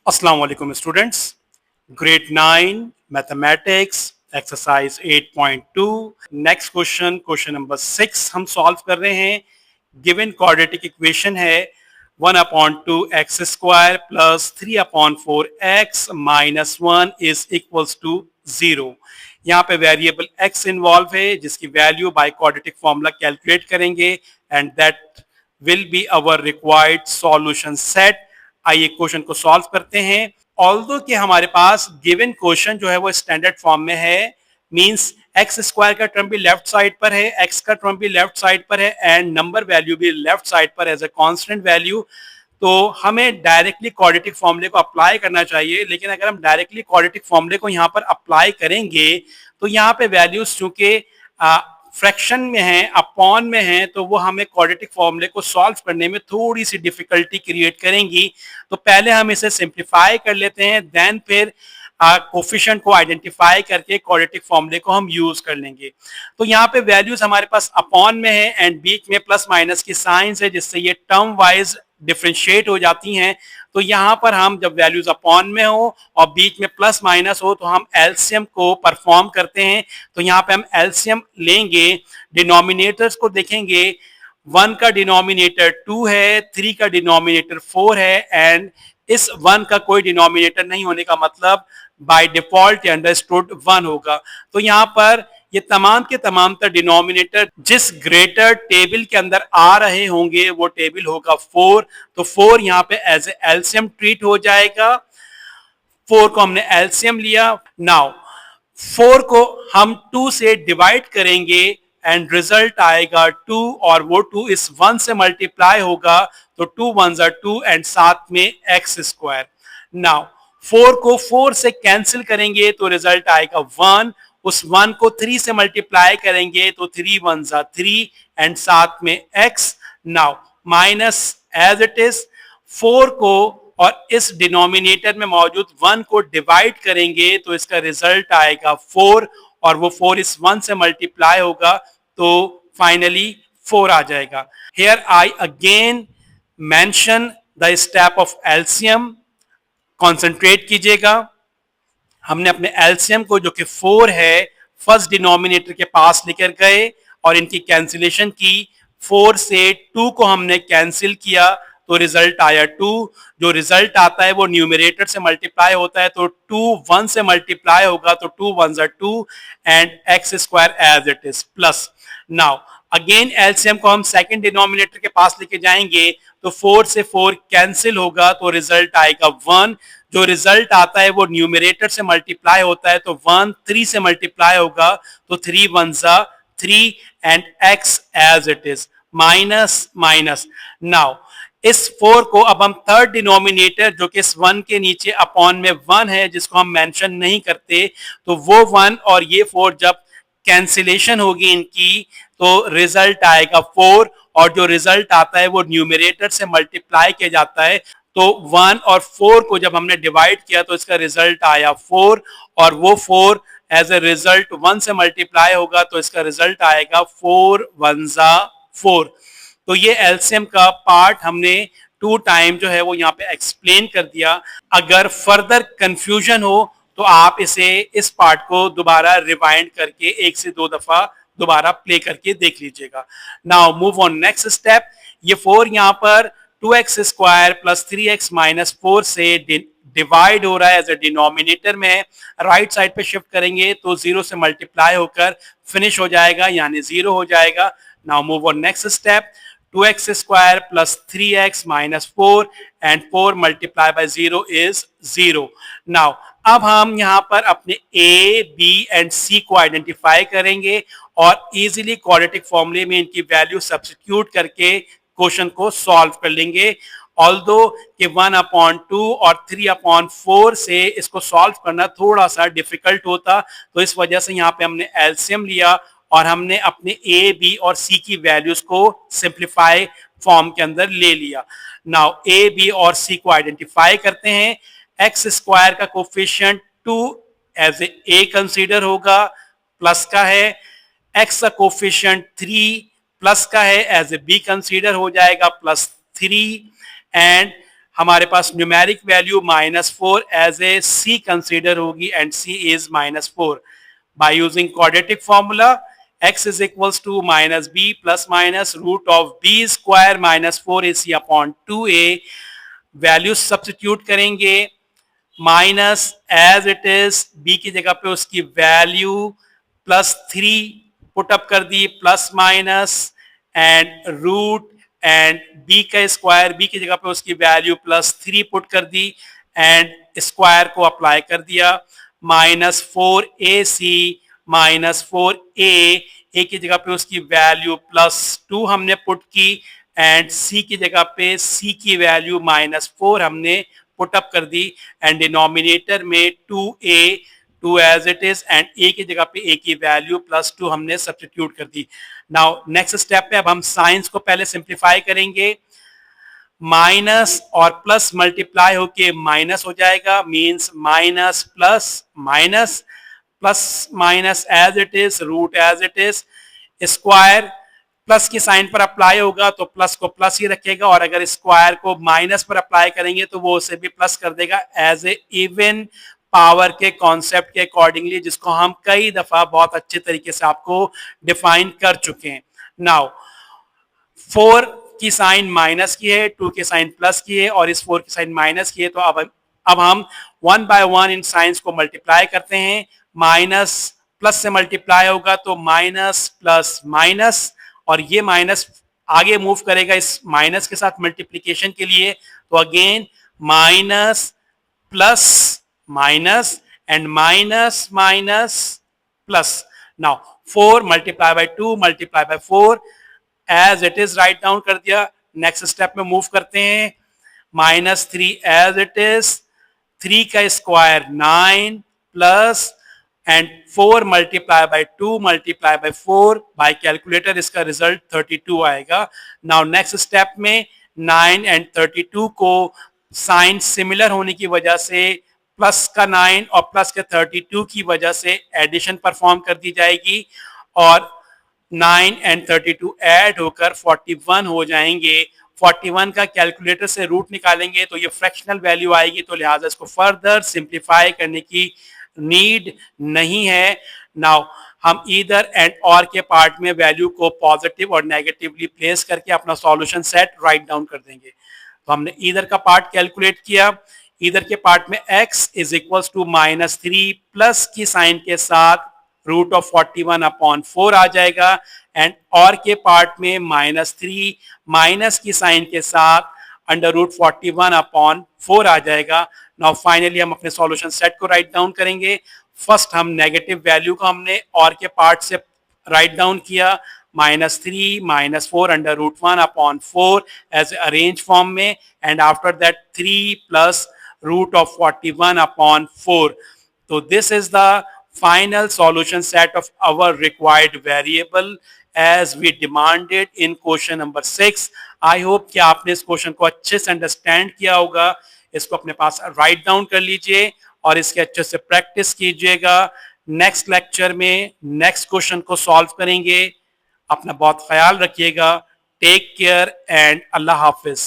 अस्सलाम वालेकुम students. Grade 9 mathematics exercise 8.2 next question number 6 हम सॉल्व कर रहे हैं। गिवन क्वाड्रेटिक इक्वेशन है 1/2x² plus 3/4x minus 1 is equals to 0। यहाँ पे वेरिएबल x इन्वॉल्व है जिसकी value by quadratic formula calculate करेंगे and that will be our required solution set. आइए क्वेश्चन को सॉल्व करते हैं। ऑल्दो कि हमारे पास गिवन क्वेश्चन जो है वो स्टैंडर्ड फॉर्म में है, मींस एक्स स्क्वायर का टर्म भी लेफ्ट साइड पर है, एक्स का टर्म भी लेफ्ट साइड पर है एंड नंबर वैल्यू भी लेफ्ट साइड पर एज ए कांस्टेंट वैल्यू। तो हमें डायरेक्टली क्वाड्रेटिक फॉर्मूले को अप्लाई करना चाहिए, लेकिन अगर हम डायरेक्टली क्वाड्रेटिक फॉर्मूले को यहाँ पर अप्लाई करेंगे तो यहाँ पे वैल्यूज चूंकि फ्रैक्शन में है, अपॉन में है, तो वो हमें क्वाड्रेटिक फॉर्मूले को सॉल्व करने में थोड़ी सी डिफिकल्टी क्रिएट करेंगी। तो पहले हम इसे सिंप्लीफाई कर लेते हैं, देन फिर कोफिशिएंट को आइडेंटिफाई करके क्वाड्रेटिक फॉर्मूले को हम यूज कर लेंगे। तो यहाँ पे वैल्यूज हमारे पास अपॉन में है एंड बीच में प्लस माइनस की साइंस है, जिससे ये टर्म वाइज डिफ्रेंशिएट हो जाती हैं। तो यहाँ पर हम जब वैल्यूज अपॉन में हो और बीच में प्लस माइनस हो तो हम एलसीएम को परफॉर्म करते हैं। तो यहाँ पे हम एलसीएम लेंगे, डिनोमिनेटर्स को देखेंगे। 1 का डिनोमिनेटर 2 है, 3 का डिनोमिनेटर 4 है एंड इस 1 का कोई डिनोमिनेटर नहीं होने का मतलब बाय डिफॉल्ट अंडरस्टूड 1 होगा। तो यहाँ पर ये तमाम के तमाम डिनोमिनेटर जिस ग्रेटर टेबल के अंदर आ रहे होंगे वो टेबल होगा 4। तो 4 यहाँ पे एज ए एलसीएम ट्रीट हो जाएगा। 4 को हमने एलसीएम लिया। नाउ 4 को हम 2 से डिवाइड करेंगे एंड रिजल्ट आएगा 2 और वो 2 इस 1 से मल्टीप्लाई होगा तो 2 1 2 एंड साथ में एक्स स्क्वायर। नाउ 4 को 4 से कैंसिल करेंगे तो रिजल्ट आएगा 1। उस 1 को 3 से मल्टीप्लाई करेंगे तो 3 1 3 एंड साथ में x। Now minus as it is 4 को और इस डिनोमिनेटर में मौजूद 1 को डिवाइड करेंगे तो इसका रिजल्ट आएगा 4 और वो 4 इस 1 से मल्टीप्लाई होगा तो फाइनली 4 आ जाएगा। Here I again mention the step of LCM. Concentrate कीजिएगा। हमने अपने एलसीएम को जो कि 4 है फर्स्ट डिनोमिनेटर के पास लेकर गए और इनकी कैंसिलेशन की। 4 से 2 को हमने कैंसिल किया तो रिजल्ट आया 2। जो रिजल्ट आता है वो न्यूमरेटर से मल्टीप्लाई होता है तो 2 1 से मल्टीप्लाई होगा तो 2 1 2 and x square as it is plus. Now again LCM को हम सेकंड डिनोमिनेटर के पास लेके जाएंगे तो 4 से 4 कैंसिल होगा तो रिजल्ट आएगा 1। जो रिजल्ट आता है वो न्यूमरेटर से मल्टीप्लाई होता है तो 1 3 से मल्टीप्लाई होगा तो 3 1 3 and x as it is minus minus. Now इस 4 को अब हम थर्ड डिनोमिनेटर जो कि इस 1 के नीचे अपॉन में 1 है जिसको हम मेंशन नहीं करते, तो वो 1 और ये 4 जब कैंसिलेशन होगी इनकी तो रिजल्ट आएगा 4 और जो रिजल्ट आता है वो न्यूमरेटर से मल्टीप्लाई किया जाता है। तो 1 और 4 को जब हमने डिवाइड किया तो इसका रिजल्ट आया 4 और वो 4 एज ए रिजल्ट 1 से मल्टीप्लाई होगा तो इसका रिजल्ट आएगा 4 1 4। तो ये एलसीएम का पार्ट हमने 2 टाइम जो है वो यहाँ पे एक्सप्लेन कर दिया। अगर फर्दर कंफ्यूजन हो तो आप इसे इस पार्ट को दोबारा रिवाइंड करके 1 से 2 दफा दोबारा प्ले करके देख लीजिएगा। Now move on next step. ये 4 यहाँ पर 2x square plus 3x minus 4 से डिवाइड हो रहा है एज ए डिनोमिनेटर में। राइट साइड पे शिफ्ट करेंगे तो 0 से मल्टीप्लाई होकर फिनिश हो जाएगा यानी 0 हो जाएगा। Now move on next step. 2x square plus 3x minus 4 and 4 multiply bye 0 is 0। Now अब हम यहाँ पर अपने a, b एंड c को आइडेंटिफाई करेंगे और इजीली क्वाड्रेटिक फॉर्मूले में इनकी वैल्यू सब्स्टिट्यूट करके क्वेश्चन को सॉल्व कर लेंगे। ऑल्दो कि 1/2 और 3/4 से इसको सॉल्व करना थोड़ा सा डिफिकल्ट होता, तो इस वजह से यहाँ पे हमने एलसीएम लिया और हमने अपने ए बी और सी की वैल्यूज को सिंप्लीफाई फॉर्म के अंदर ले लिया। नाउ ए बी और सी को आइडेंटिफाई करते हैं। एक्स स्क्वायर का कोफिशिएंट 2 एज ए कंसीडर होगा, प्लस का है। एक्स का कोफिशिएंट 3 प्लस का है, एज ए बी कंसीडर हो जाएगा प्लस 3 एंड हमारे पास numeric value -4 as a c consider होगी and c is -4 by using quadratic formula x is equals to minus b plus minus root of b square minus 4ac upon 2a value substitute करेंगे minus as it is b की जगह पे उसकी value +3 put up कर दी plus minus and root and b का square b की जगह पे उसकी वैल्यू +3 पुट कर दी एंड स्क्वायर को अप्लाई कर दिया -4ac -4a की जगह पे उसकी वैल्यू +2 हमने पुट की एंड c की जगह पे c की वैल्यू -4 हमने पुट अप कर दी एंड डिनोमिनेटर में 2a 2 as it is and a की जगह पे a की वैल्यू +2 हमने सब्स्टिट्यूट कर दी। नाउ नेक्स्ट स्टेप में अब हम साइंस को पहले सिंप्लीफाई करेंगे। माइनस और प्लस मल्टीप्लाई होके माइनस हो जाएगा means minus plus minus as it is root as it is square plus की साइन पर अप्लाई होगा तो प्लस को प्लस ही रखेगा और अगर स्क्वायर को माइनस पर अप्लाई करेंगे तो वो उसे भी प्लस कर देगा एज ए इवन पावर के कॉन्सेप्ट के अकॉर्डिंगली जिसको हम कई दफा बहुत अच्छे तरीके से आपको डिफाइन कर चुके हैं। नाउ 4 की साइन माइनस की है 2 की साइन प्लस की है और इस 4 की साइन माइनस की है तो अब हम 1 बाय 1 इन साइंस को मल्टीप्लाई करते हैं। माइनस प्लस से मल्टीप्लाई होगा तो माइनस प्लस माइनस और ये माइनस आगे मूव करेगा इस माइनस के साथ मल्टीप्लिकेशन के लिए तो again minus plus minus and minus minus plus. Now 4 multiply by 2 multiply by 4 as it is write down कर दिया। नेक्स्ट स्टेप में मूव करते हैं -3 एज इट इज 3 का square 9 plus and 4 multiply by 2 multiply by 4 बाय कैलकुलेटर इसका result 32 आएगा। नाउ नेक्स्ट स्टेप में 9 एंड 32 को साइन सिमिलर होने की वजह से प्लस का 9 और प्लस के 32 की वजह से एडिशन परफॉर्म कर दी जाएगी और 9 एंड 32 ऐड होकर 41 हो जाएंगे। 41 का कैलकुलेटर से रूट निकालेंगे तो ये फ्रैक्शनल वैल्यू आएगी तो लिहाजा इसको फर्दर सिंप्लीफाई करने की नीड नहीं है। नाउ हम ईदर एंड और के पार्ट में वैल्यू को पॉजिटिव और नेगेटिवली प्लेस करके अपना सॉल्यूशन सेट राइट डाउन कर देंगे। तो हमने ईदर का पार्ट कैलकुलेट किया। ईदर के पार्ट में x is equals to -3 plus की साइन के साथ रूट ऑफ 41 अपॉन 4 आ जाएगा एंड और के पार्ट में -3 माइनस की साइन के साथ अंडर रूट 41 अपॉन 4 आ जाएगा। नाउ फाइनली हम अपने सॉल्यूशन सेट को राइट डाउन करेंगे। फर्स्ट हम नेगेटिव वैल्यू को हमने और के पार्ट से राइट डाउन किया -3 -4 under root 1 upon 4 as arrange form में and after that 3 plus root of 41 upon 4। तो this is the final solution set of our required variable as we demanded in question number 6. I hope कि आपने इस question को अच्छे से understand किया होगा। इसको अपने पास राइट डाउन कर लीजिए और इसके अच्छे से प्रैक्टिस कीजिएगा। नेक्स्ट लेक्चर में नेक्स्ट क्वेश्चन को सॉल्व करेंगे। अपना बहुत ख्याल रखिएगा। टेक केयर एंड अल्लाह हाफिज।